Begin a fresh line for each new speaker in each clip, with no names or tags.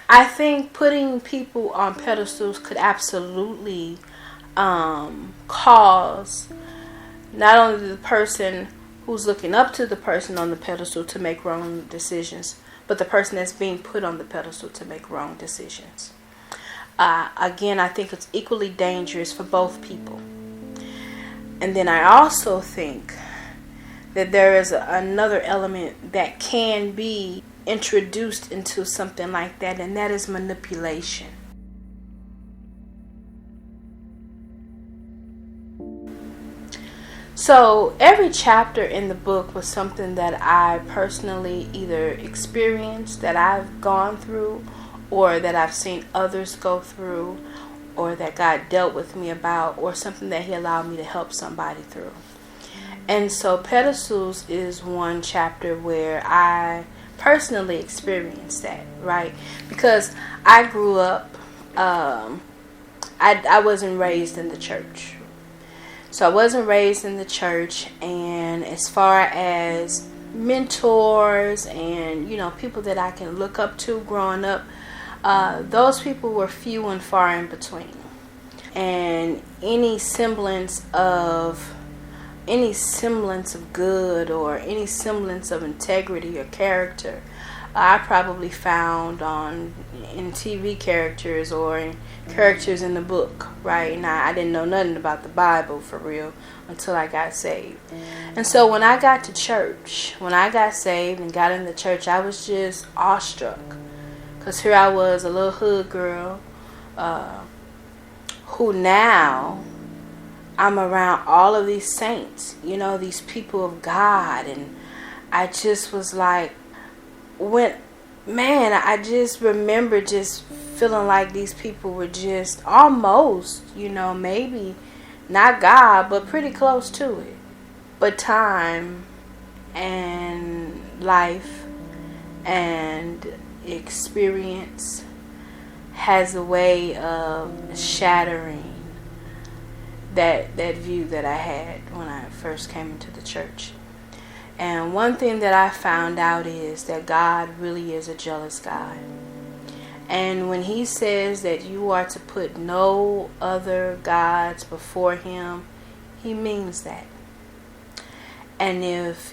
I think putting people on pedestals could absolutely cause not only the person who's looking up to the person on the pedestal to make wrong decisions, but the person that's being put on the pedestal to make wrong decisions. Again, I think it's equally dangerous for both people. And then I also think that there is another element that can be introduced into something like that, and that is manipulation. So every chapter in the book was something that I personally either experienced, that I've gone through, or that I've seen others go through, or that God dealt with me about, or something that He allowed me to help somebody through. And so Pedestals is one chapter where I personally experienced that, right? Because I grew up, I wasn't raised in the church. So I wasn't raised in the church, and as far as mentors and, people that I can look up to growing up, those people were few and far in between. And any semblance of good or any semblance of integrity or character, I probably found in TV characters or in characters in the book, right? Now, I didn't know nothing about the Bible for real until I got saved. And so when I got to church, when I got saved and got in the church, I was just awestruck. Because here I was, a little hood girl, who now I'm around all of these saints, these people of God. And I just was like, I just remember just feeling like these people were just almost, maybe not God, but pretty close to it. But time and life and experience has a way of shattering that view that I had when I first came into the church. And one thing that I found out is that God really is a jealous God. And when He says that you are to put no other gods before Him, He means that. And if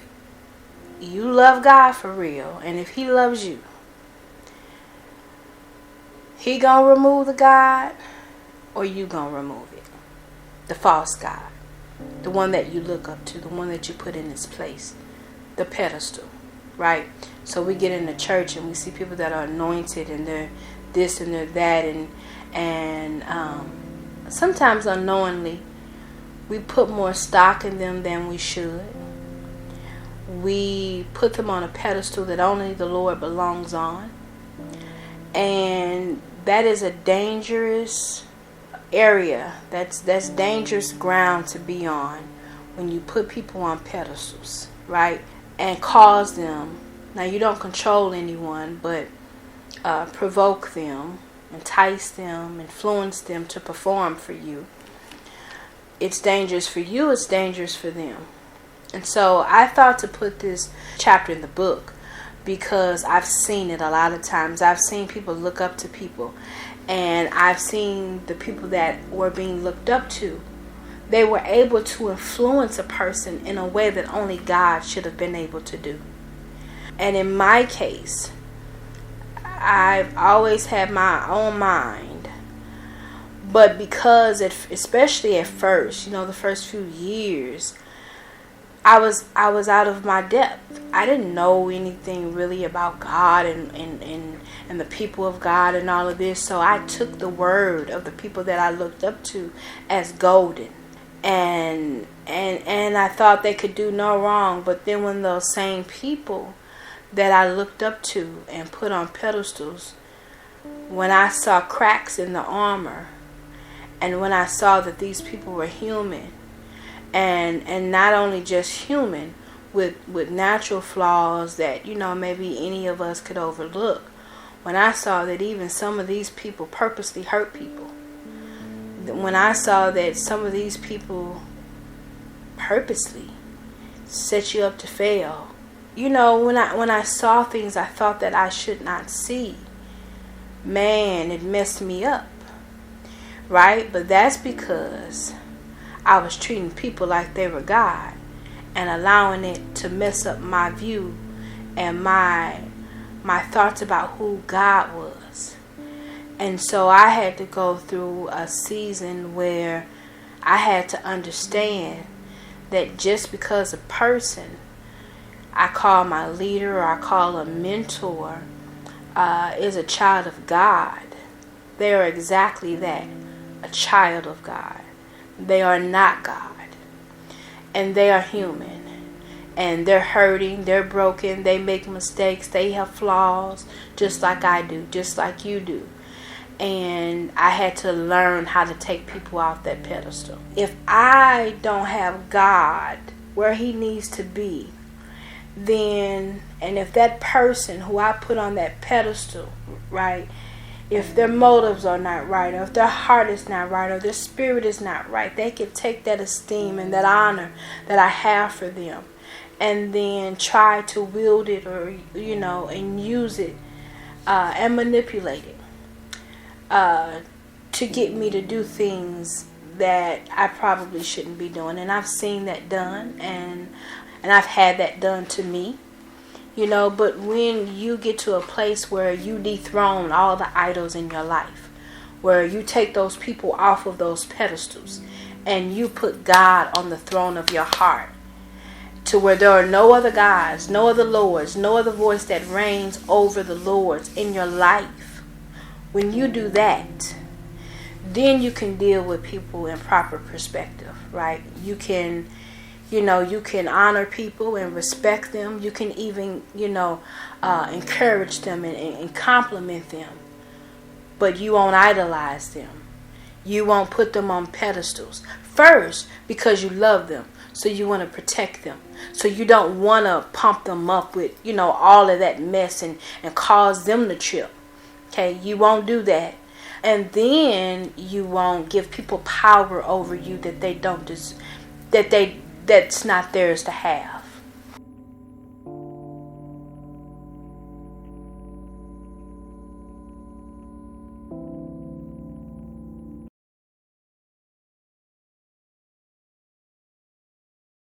you love God for real, and if He loves you, He gonna remove the God, or you gonna remove it. The false God. The one that you look up to, the one that you put in its place. The pedestal, right? So we get in the church and we see people that are anointed and they're this and they're that, and sometimes unknowingly we put more stock in them than we should. We put them on a pedestal that only the Lord belongs on, and that is a dangerous area. That's dangerous ground to be on when you put people on pedestals, right? And cause them, now you don't control anyone, but provoke them, entice them, influence them to perform for you. It's dangerous for you, it's dangerous for them. And so I thought to put this chapter in the book because I've seen it a lot of times. I've seen people look up to people, and I've seen the people that were being looked up to, they were able to influence a person in a way that only God should have been able to do. And in my case, I've always had my own mind. But because, especially at first, the first few years, I was out of my depth. I didn't know anything really about God and the people of God and all of this. So I took the word of the people that I looked up to as golden. And I thought they could do no wrong. But then when those same people that I looked up to and put on pedestals, when I saw cracks in the armor, and when I saw that these people were human, and not only just human, with natural flaws that maybe any of us could overlook, when I saw that even some of these people purposely hurt people, when I saw that some of these people purposely set you up to fail, when I saw things I thought that I should not see, man, it messed me up, right? But that's because I was treating people like they were God and allowing it to mess up my view and my thoughts about who God was. And so I had to go through a season where I had to understand that just because a person I call my leader or I call a mentor is a child of God, they are exactly that, a child of God. They are not God. And they are human. And they're hurting, they're broken, they make mistakes, they have flaws, just like I do, just like you do. And I had to learn how to take people off that pedestal. If I don't have God where he needs to be, then, and if that person who I put on that pedestal, right, if their motives are not right, or if their heart is not right, or their spirit is not right, they can take that esteem and that honor that I have for them and then try to wield it, or and use it and manipulate it to get me to do things that I probably shouldn't be doing. And I've seen that done, and I've had that done to me, but when you get to a place where you dethrone all the idols in your life, where you take those people off of those pedestals and you put God on the throne of your heart, to where there are no other gods, no other lords, no other voice that reigns over the lords in your life. When you do that, then you can deal with people in proper perspective, right? You can honor people and respect them. You can even, encourage them and compliment them. But you won't idolize them. You won't put them on pedestals. First, because you love them. So you want to protect them. So you don't want to pump them up with, all of that mess and cause them to trip. Okay, you won't do that. And then you won't give people power over you that they don't that's not theirs to have.